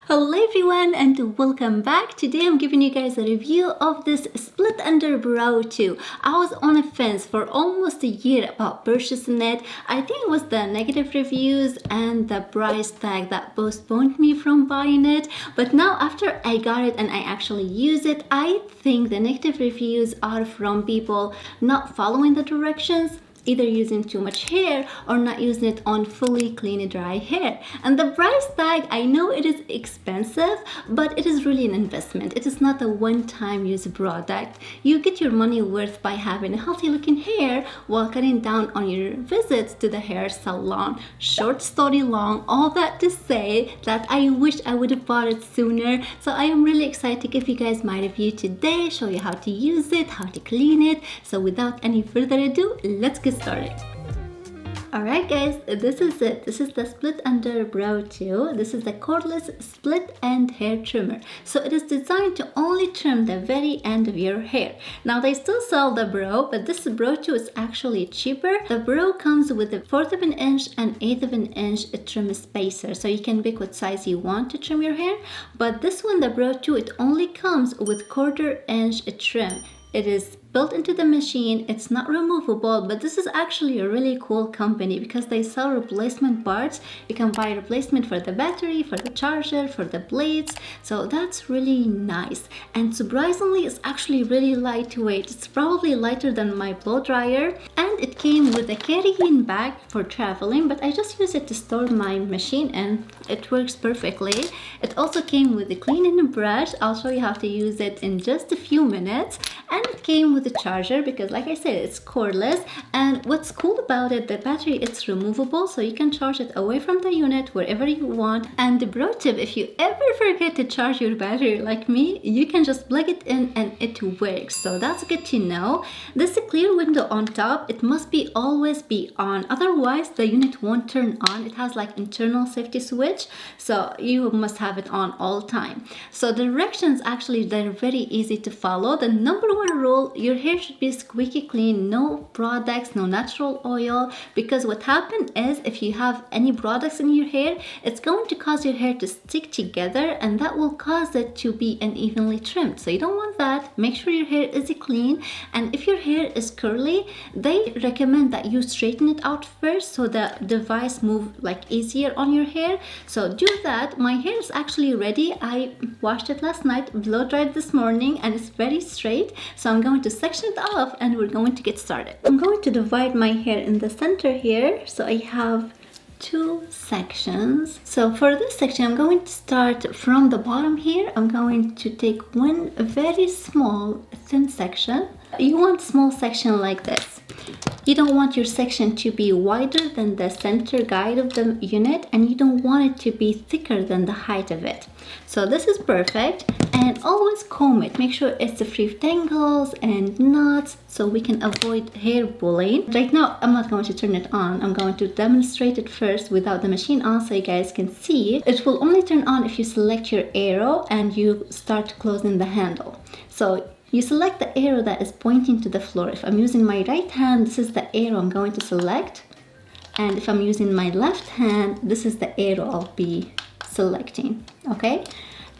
Hello everyone and welcome back. Today I'm giving you guys a review of this Split Under Brow 2. I was on a fence for almost a year about purchasing it. I think it was the negative reviews and the price tag that postponed me from buying it. But now after I got it and I actually use it, I think the negative reviews are from people not following the directions, either using too much hair or not using it on fully clean dry hair. And the price tag, I know it is expensive, but it is really an investment. It is not a one-time use product. You get your money worth by having a healthy looking hair while cutting down on your visits to the hair salon. Short story long, all that to say that I wish I would have bought it sooner. So I am really excited to give you guys my review today, show you how to use it, how to clean it. So without any further ado, let's get started. Alright guys, this is it. This is the Split Under Brow 2. This is the cordless split end hair trimmer. So it is designed to only trim the very end of your hair. Now they still sell the brow, but this brow 2 is actually cheaper. The brow comes with a 1/4 of an inch and 1/8 of an inch trim spacer. So you can pick what size you want to trim your hair. But this one, the brow 2, it only comes with 1/4 inch trim. It is built into the machine. It's not removable, but this is actually a really cool company because they sell replacement parts. You can buy a replacement for the battery, for the charger, for the blades. So that's really nice. And surprisingly, it's actually really lightweight. It's probably lighter than my blow dryer. And it came with a carrying bag for traveling, but I just use it to store my machine and it works perfectly. It also came with a cleaning brush. I'll show you how to use it in just a few minutes. And it came with a charger because, like I said, it's cordless. And what's cool about it, the battery, it's removable, so you can charge it away from the unit wherever you want. And the pro tip, if you ever forget to charge your battery like me, you can just plug it in and it works. So that's good to know. This clear window on top, it must be always be on, otherwise the unit won't turn on. It has like internal safety switch, so you must have it on all time. So the directions, actually, they're very easy to follow. The number one rule, your hair should be squeaky clean, no products, no natural oil, because what happens is if you have any products in your hair, it's going to cause your hair to stick together and that will cause it to be unevenly trimmed. So you don't want that. Make sure your hair is clean, and if your hair is curly, they recommend that you straighten it out first so the device move like easier on your hair. So do that. My hair is actually ready. I washed it last night, blow dried this morning, and it's very straight. So I'm going to section it off and we're going to get started. I'm going to divide my hair in the center here. So I have two sections. So for this section, I'm going to start from the bottom here. I'm going to take one very small thin section. You want a small section like this. You don't want your section to be wider than the center guide of the unit, and you don't want it to be thicker than the height of it. So this is perfect, and always comb it. Make sure it's free of tangles and knots so we can avoid hair pulling. Right now, I'm not going to turn it on. I'm going to demonstrate it first without the machine on so you guys can see. It will only turn on if you select your arrow and you start closing the handle. So you select the arrow that is pointing to the floor. If I'm using my right hand, this is the arrow I'm going to select. And if I'm using my left hand, this is the arrow I'll be selecting, okay?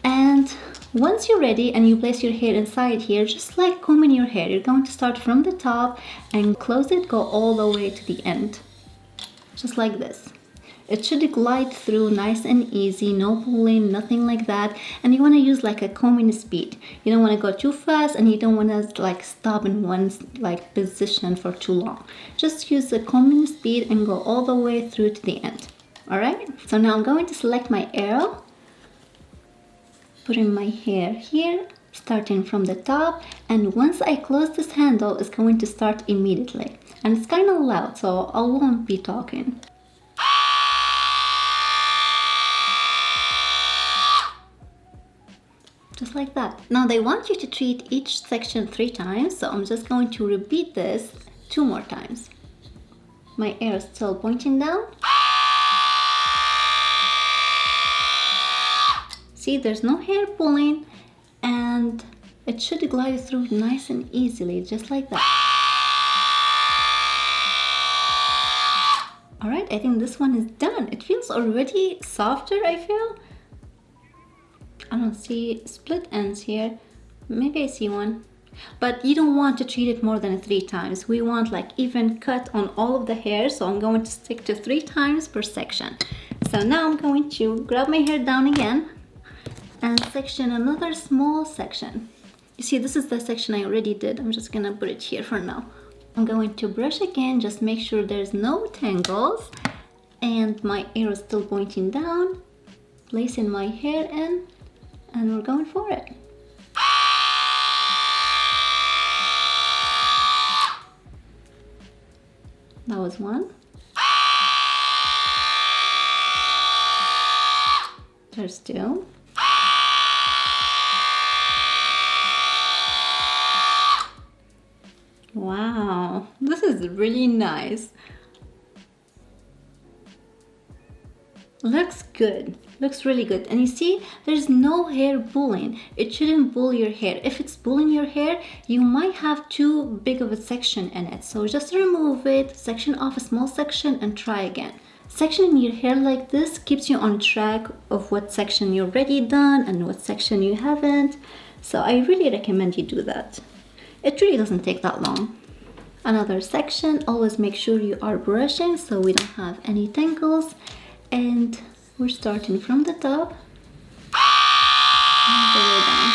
And once you're ready and you place your hair inside here, just like combing your hair, you're going to start from the top and close it, go all the way to the end, just like this. It should glide through nice and easy, no pulling, nothing like that. And you want to use like a combing speed. You don't want to go too fast and you don't want to like stop in one like position for too long. Just use the combing speed and go all the way through to the end. Alright, so now I'm going to select my arrow, putting my hair here, starting from the top, and once I close this handle, it's going to start immediately. And it's kind of loud, so I won't be talking. Just like that. Now they want you to treat each section 3 times, so I'm just going to repeat this 2 more times. My arrow is still pointing down. See, there's no hair pulling, and it should glide through nice and easily, just like that. Alright, I think this one is done. It feels already softer, I feel. I don't see split ends here. Maybe I see one. But you don't want to treat it more than 3 times. We want like even cut on all of the hair, so I'm going to stick to 3 times per section. So now I'm going to grab my hair down again and section another small section. You see, this is the section I already did. I'm just gonna put it here for now. I'm going to brush again, just make sure there's no tangles, and my arrow is still pointing down, placing my hair in, and we're going for it. That was one. There's 2. Wow, this is really nice. Looks good. Looks really good. And you see, there's no hair pulling. It shouldn't pull your hair. If it's pulling your hair, you might have too big of a section in it. So just remove it, section off a small section, and try again. Sectioning your hair like this keeps you on track of what section you've already done and what section you haven't. So I really recommend you do that. It really doesn't take that long. Another section, always make sure you are brushing so we don't have any tangles. And we're starting from the top all the way down.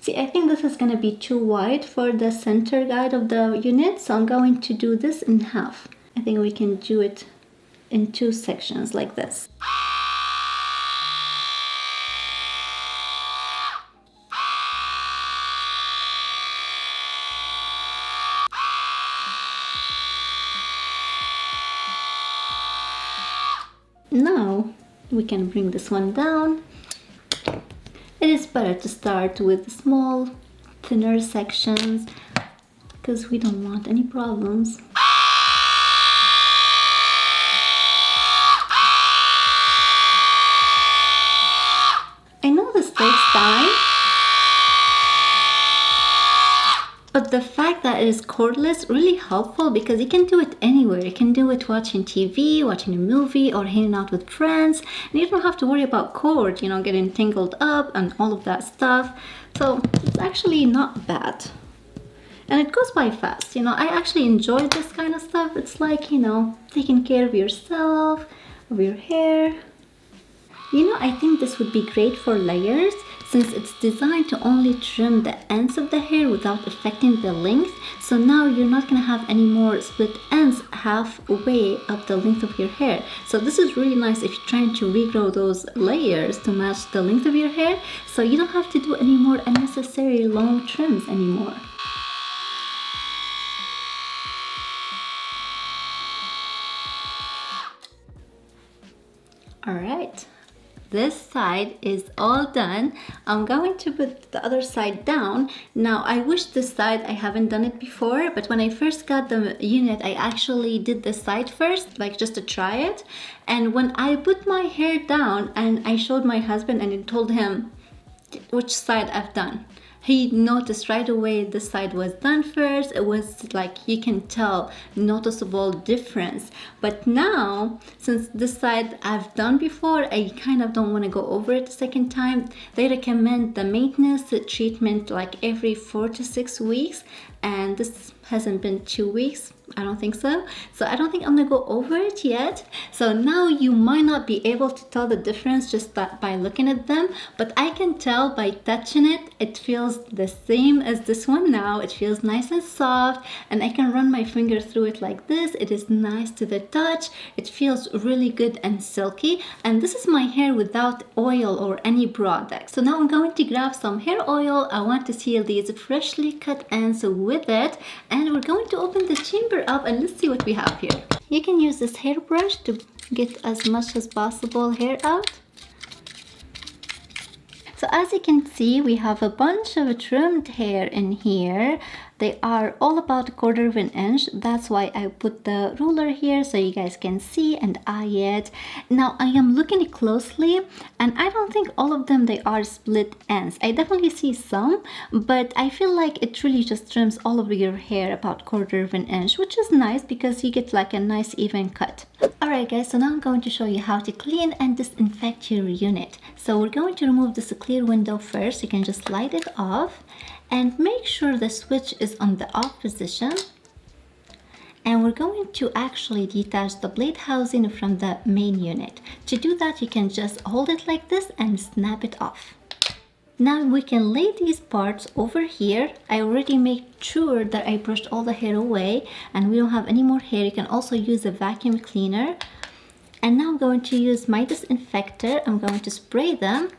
See, I think this is going to be too wide for the center guide of the unit, so I'm going to do this in half. I think we can do it in 2 sections like this. Now we can bring this one down. It is better to start with small, thinner sections because we don't want any problems. I know this takes time, but the fact that it is cordless really helpful because you can do it anywhere. You can do it watching TV, watching a movie, or hanging out with friends, and you don't have to worry about cord, you know, getting tangled up and all of that stuff. So it's actually not bad. And it goes by fast, you know. I actually enjoy this kind of stuff. It's like, you know, taking care of yourself, of your hair. You know, I think this would be great for layers since it's designed to only trim the ends of the hair without affecting the length. So now you're not going to have any more split ends halfway up the length of your hair. So this is really nice if you're trying to regrow those layers to match the length of your hair. So you don't have to do any more unnecessary long trims anymore. All right. This side is all done. I'm going to put the other side down. Now, I wish this side, I haven't done it before, but when I first got the unit, I actually did this side first, like just to try it. And when I put my hair down and I showed my husband and I told him which side I've done, he noticed right away this side was done first. It was like, you can tell, noticeable difference. But now, since this side I've done before, I kind of don't want to go over it a second time. They recommend the maintenance treatment like every 4 to 6 weeks. And this hasn't been 2 weeks. I don't think so. So I don't think I'm gonna go over it yet. So now you might not be able to tell the difference just by looking at them, but I can tell by touching it. It feels the same as this one now. It feels nice and soft, and I can run my finger through it like this. It is nice to the touch. It feels really good and silky. And this is my hair without oil or any product. So now I'm going to grab some hair oil. I want to seal these freshly cut ends with it, and we're going to open the chamber up and let's see what we have here. You can use this hairbrush to get as much as possible hair out. So So as you can see, we have a bunch of trimmed hair in here. They are all about 1/4 of an inch. That's why I put the ruler here so you guys can see and eye it. Now I am looking closely and I don't think all of them they are split ends. I definitely see some, but I feel like it really just trims all over your hair about 1/4 of an inch, which is nice because you get like a nice even cut. Alright guys, so now I'm going to show you how to clean and disinfect your unit. So we're going to remove this clear window first. You can just slide it off and make sure the switch is on the off position. And we're going to actually detach the blade housing from the main unit. To do that, you can just hold it like this and snap it off. Now we can lay these parts over here. I already made sure that I brushed all the hair away and we don't have any more hair. You can also use a vacuum cleaner. And now I'm going to use my disinfector. I'm going to spray them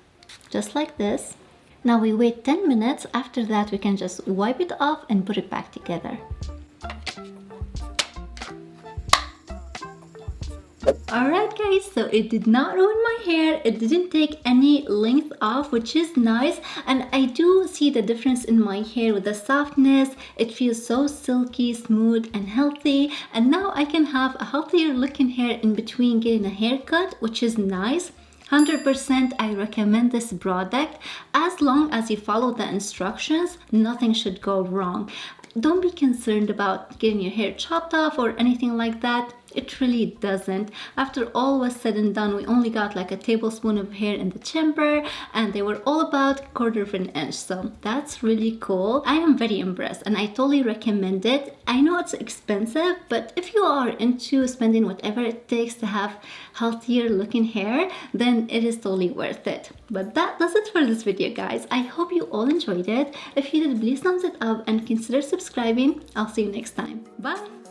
just like this. Now we wait 10 minutes. After that, we can just wipe it off and put it back together. Alright guys, so it did not ruin my hair. It didn't take any length off, which is nice. And I do see the difference in my hair with the softness. It feels so silky, smooth and healthy. And now I can have a healthier looking hair in between getting a haircut, which is nice. 100% I recommend this product. As long as you follow the instructions, nothing should go wrong. Don't be concerned about getting your hair chopped off or anything like that. It really doesn't. After all was said and done, we only got like a tablespoon of hair in the chamber and they were all about 1/4 of an inch. So that's really cool. I am very impressed and I totally recommend it. I know it's expensive, but if you are into spending whatever it takes to have healthier looking hair, then it is totally worth it. But that does it for this video, guys. I hope you all enjoyed it. If you did, please thumbs it up and consider subscribing. I'll see you next time. Bye.